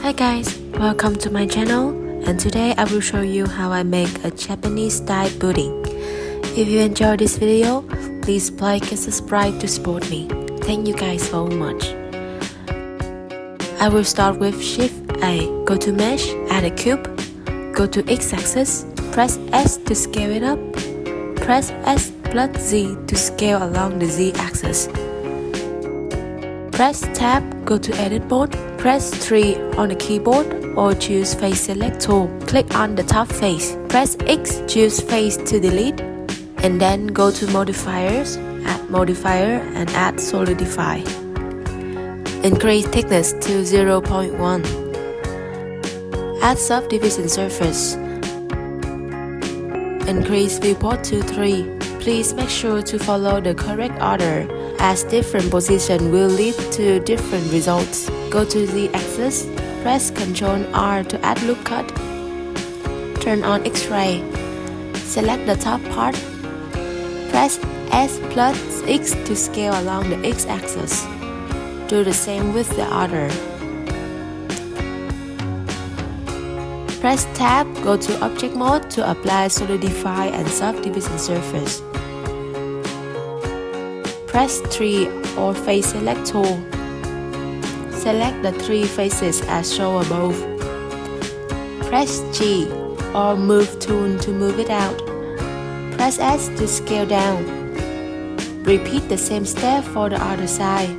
Hi guys, welcome to my channel, and today I will show you how I make a Japanese style pudding. If you enjoy this video, please like and subscribe to support me. Thank you guys so much. I will start with Shift A, go to Mesh, add a cube, go to X-axis, press S to scale it up, press S plus Z to scale along the Z-axis. Press Tab, go to Edit Mode, press 3 on the keyboard or choose Face Select tool. Click on the top face, press X, choose Face to delete, and then go to Modifiers, add Modifier and add Solidify. Increase thickness to 0.1. Add subdivision surface. Increase viewport to 3. Please make sure to follow the correct order, as different position will lead to different results. Go to the axis, press Ctrl R to add loop cut. Turn on X-ray. Select the top part. Press S plus X to scale along the X-axis. Do the same with the other. Press Tab, go to Object Mode to apply Solidify and Subdivision Surface. Press 3 or Face Select tool. Select the 3 faces as shown above. Press G or Move tool to move it out. Press S to scale down. Repeat the same step for the other side.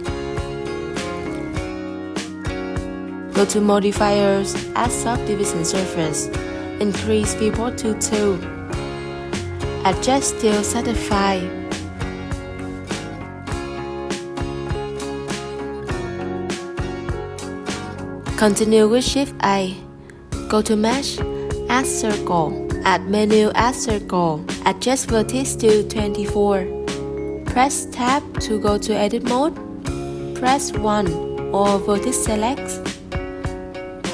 Go to Modifiers, add Subdivision Surface. Increase viewport to 2. Adjust till satisfied. Continue with Shift A. Go to Mesh, add Circle. Add Menu, add Circle. Adjust Vertex to 24. Press Tab to go to Edit Mode. Press 1 or Vertex Select.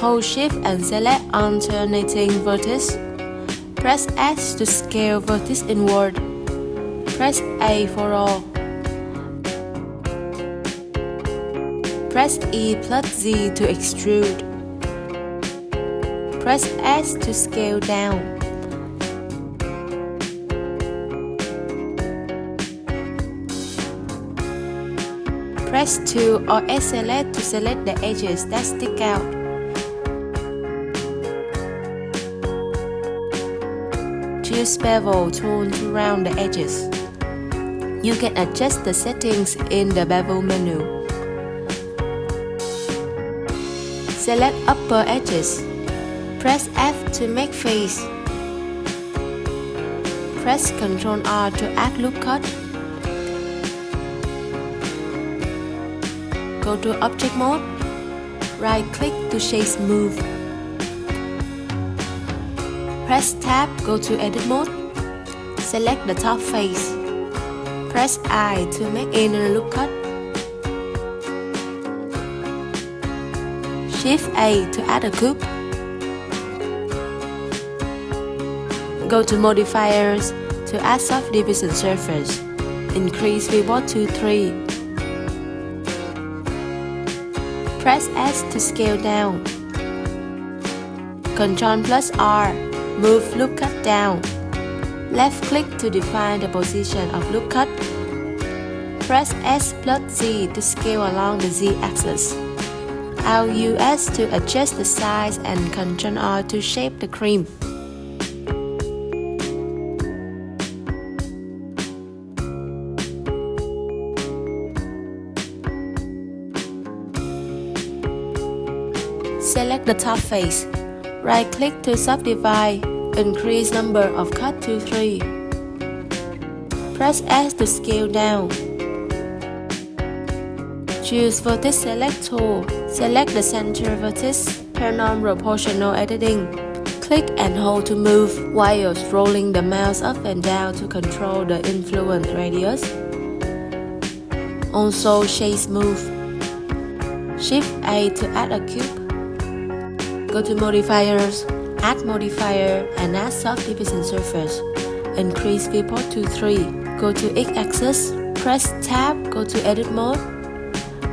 Hold Shift and select alternating vertex. Press S to scale vertex inward. Press A for all. Press E plus Z to extrude. Press S to scale down. Press 2 or S select to select the edges that stick out. Choose Bevel tool to round the edges. You can adjust the settings in the Bevel menu. Select upper edges. Press F to make face. Press Ctrl R to add loop cut. Go to Object Mode. Right-click to Shape Smooth. Press Tab, go to Edit Mode. Select the top face. Press I to make inner loop cut. Shift A to add a cube. Go to Modifiers to add Subdivision Surface. Increase viewport to 3. Press S to scale down. Ctrl plus R. Move loop cut down. Left click to define the position of loop cut. Press S plus Z to scale along the Z axis. Alt US to adjust the size and Ctrl R to shape the cream. Select the top face. Right-click to subdivide. Increase number of cut to 3. Press S to scale down. Choose Vertex Select tool. Select the center vertex. Turn on Proportional Editing. Click and hold to move while rolling the mouse up and down to control the influence radius. Also Shape Smooth. Shift A to add a cube. Go to Modifiers, add Modifier and add Subdivision Surface. Increase viewport to 3. Go to X-axis, press Tab, go to Edit Mode.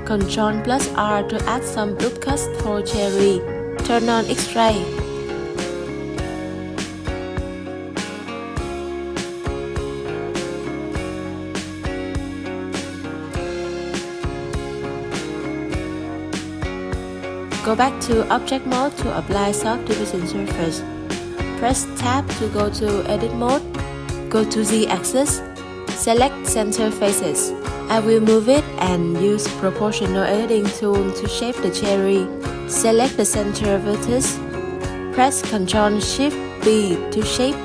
Ctrl plus R to add some loop cuts for cherry. Turn on X-ray. Go back to Object Mode to apply Soft Division Surface. Press Tab to go to Edit Mode. Go to Z-axis. Select Center Faces. I will move it and use Proportional Editing tool to shape the cherry. Select the center vertex. Press Ctrl-Shift-B to shape.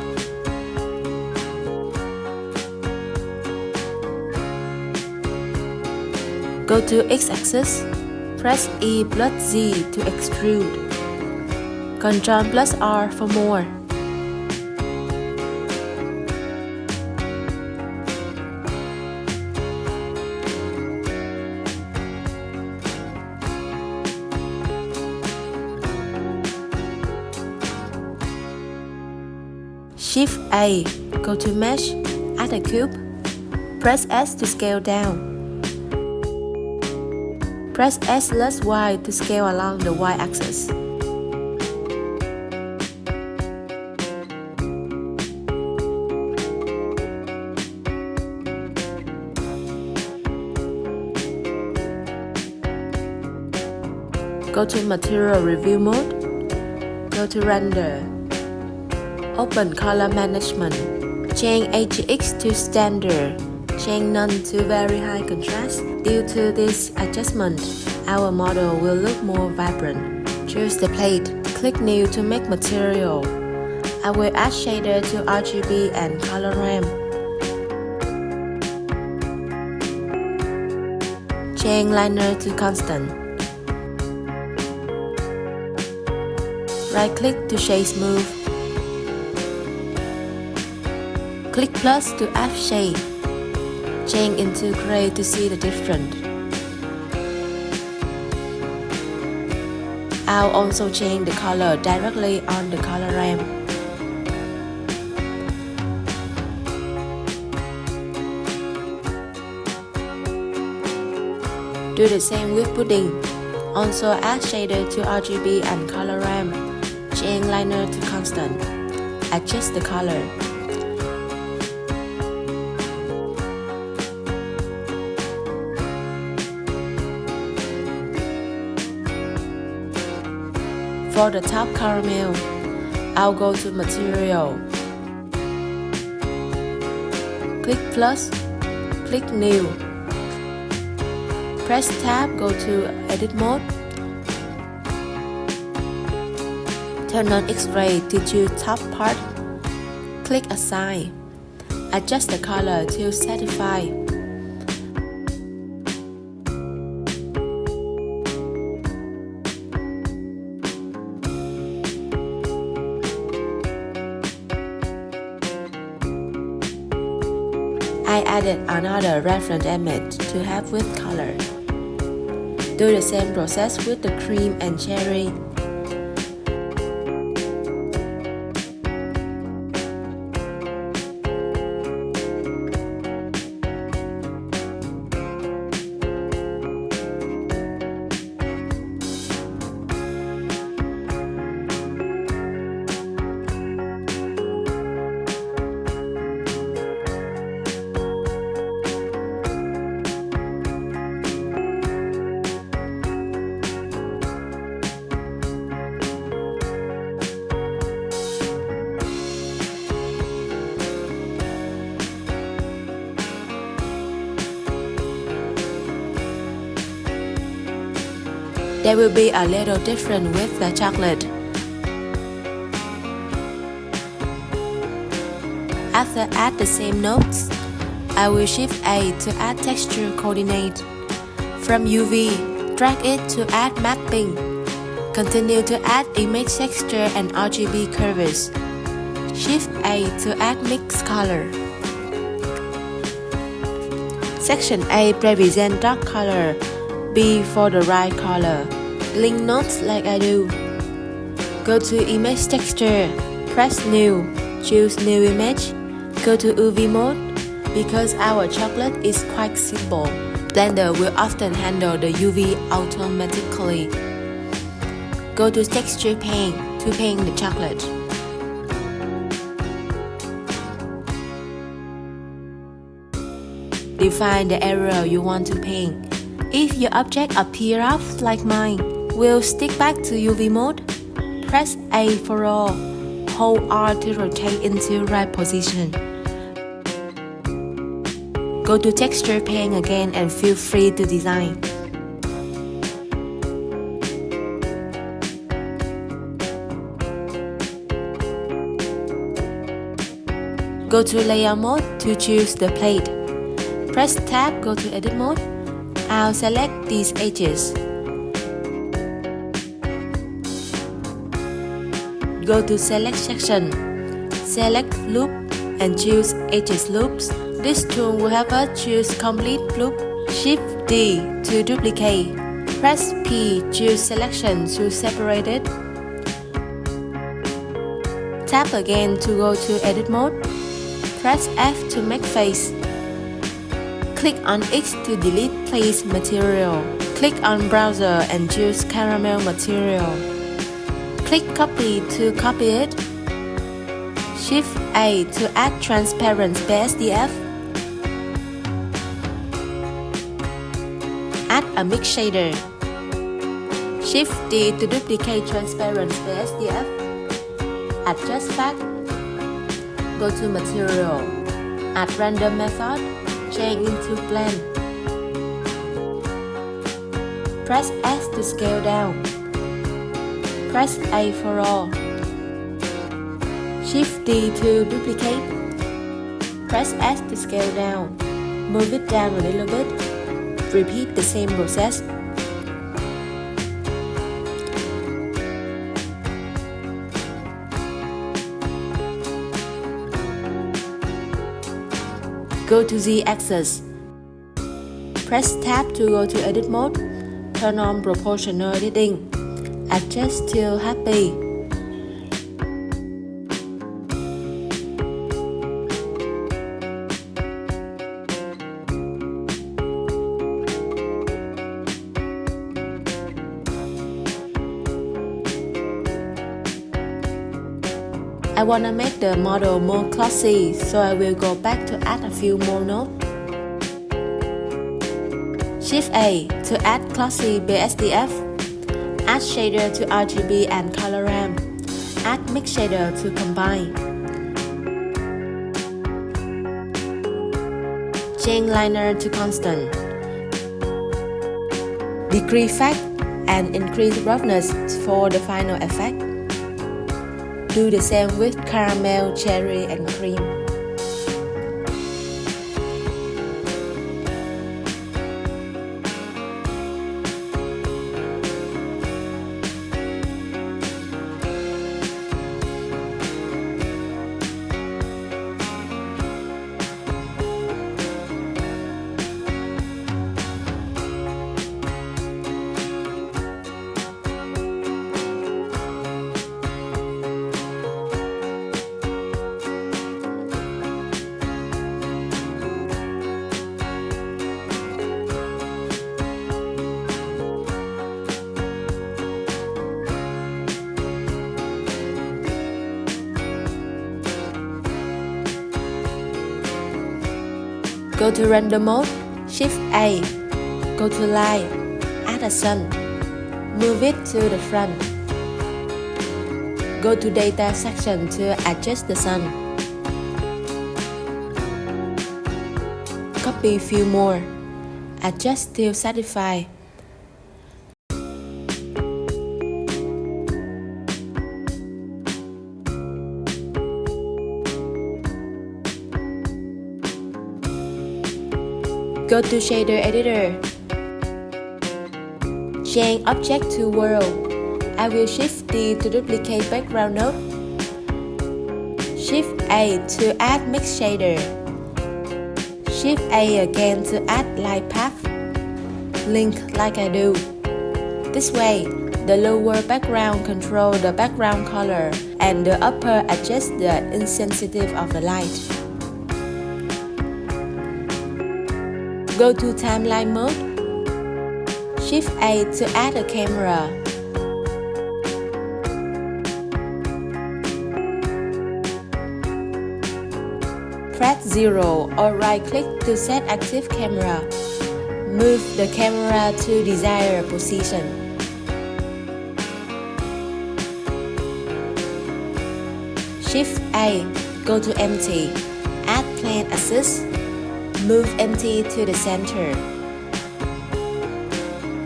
Go to X-axis. Press E plus Z to extrude. Ctrl plus R for more. Shift A, go to Mesh, add a cube. Press S to scale down. Press S plus Y to scale along the Y-axis. Go to Material Review Mode. Go to Render. Open Color Management. Change AGX to Standard. Change None to Very High Contrast. Due to this adjustment, our model will look more vibrant. Choose the plate. Click New to make material. I will add shader to RGB and color ramp. Change liner to constant. Right-click to shade smooth. Click plus to add shade. Change into gray to see the difference. I'll also change the color directly on the color ramp. Do the same with pudding. Also add shader to RGB and color ramp. Change liner to constant. Adjust the color. For the top caramel, I'll go to Material. Click plus, click New. Press Tab, go to Edit Mode. Turn on X-ray to choose top part. Click Assign. Adjust the color to Satisfy. I added another reference image to have with color. Do the same process with the cream and cherry. There will be a little different with the chocolate. After add the same notes, I will shift A to add texture coordinate. From UV, drag it to add mapping. Continue to add image texture and RGB curves. Shift A to add mix color. Section A represent dark color, B for the right color. Link notes like I do. Go to Image Texture, press New, choose New Image. Go to UV mode. Because our chocolate is quite simple, Blender will often handle the UV automatically. Go to texture paint to paint the chocolate. Define the area you want to paint. If your object appears rough like mine, we'll stick back to UV mode. Press A for all. Hold R to rotate into right position. Go to texture paint again and feel free to design. Go to layer mode to choose the plate. Press tab, go to edit mode. I'll select these edges. Go to select section. Select loop and choose edges loops. This tool will help us choose complete loop. Shift D to duplicate. Press P, choose selection to separate it. Tap again to go to edit mode. Press F to make face. Click on X to delete place material. Click on browser and choose caramel material. Click copy to copy it. Shift A to add transparent SDF. Add a mix shader. Shift D to duplicate transparent SDF. Adjust fact. Go to material. Add random method. Change into blend. Press S to scale down. Press A for all. Shift D to duplicate. Press S to scale down. Move it down a little bit. Repeat the same process. Go to Z-axis. Press tab to go to edit mode. Turn on proportional editing. Adjust till happy. I wanna make the model more glossy, so I will go back to add a few more notes. Shift A to add glossy BSDF. Add shader to RGB and color ramp. Add mix shader to combine. Change liner to constant. Decrease fat and increase roughness for the final effect. Do the same with caramel, cherry, and cream. Go to render mode, Shift A, go to line, add a sun, move it to the front. Go to data section to adjust the sun. Copy few more, adjust till satisfied. Go to shader editor. Change object to world. I will shift D to duplicate background node. Shift A to add mix shader. Shift A again to add light path. Link like I do. This way, the lower background control the background color and the upper adjust the intensity of the light. Go to timeline mode. Shift A to add a camera. Press 0 or right-click to set active camera. Move the camera to desired position. Shift A, go to empty, add plane axis, move empty to the center.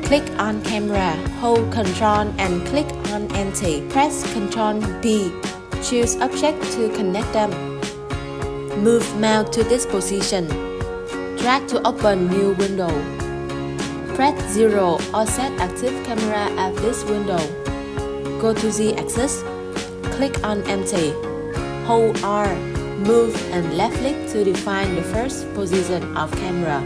Click on camera, hold Ctrl and click on empty. Press Ctrl B, choose object to connect them. Move mouse to this position. Drag to open new window. Press 0 or set active camera at this window. Go to Z-axis, click on empty. Hold R, move and left click to define the first position of camera.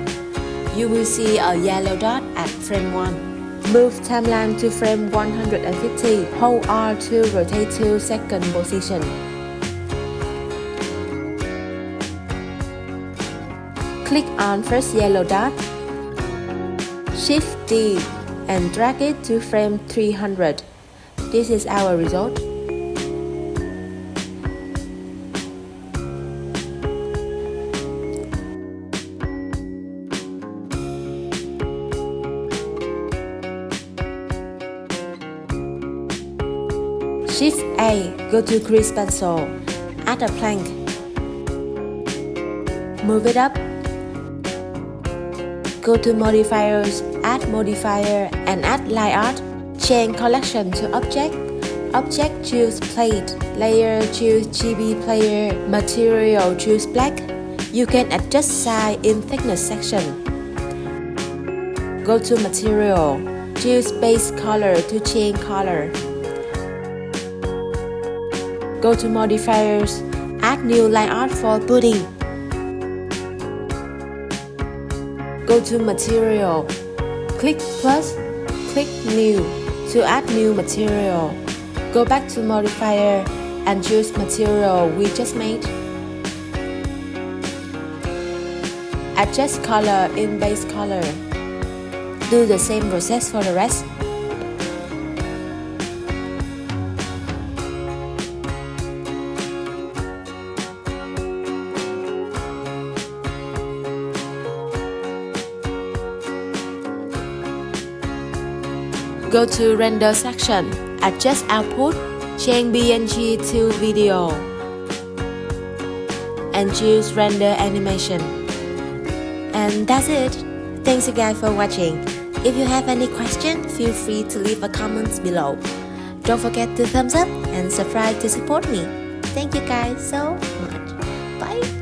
You will see a yellow dot at frame 1. Move timeline to frame 150. Hold R to rotate to second position. Click on first yellow dot. Shift D and drag it to frame 300. This is our result. Shift A, go to Grease Pencil, add a plank. Move it up. Go to Modifiers, add Modifier and add Line Art. Change Collection to Object. Object, choose Plate. Layer, choose GB Player. Material, choose Black. You can adjust size in thickness section. Go to Material, choose Base Color to change color. Go to Modifiers, add New Line Art for pudding. Go to Material, click Plus, click New to add new material. Go back to Modifier and choose Material we just made. Adjust color in Base Color. Do the same process for the rest. Go to Render section, adjust output, change ENG to video, and choose Render Animation. And that's it. Thanks you guys for watching. If you have any question, feel free to leave a comment below. Don't forget to thumbs up and subscribe to support me. Thank you guys so much. Bye!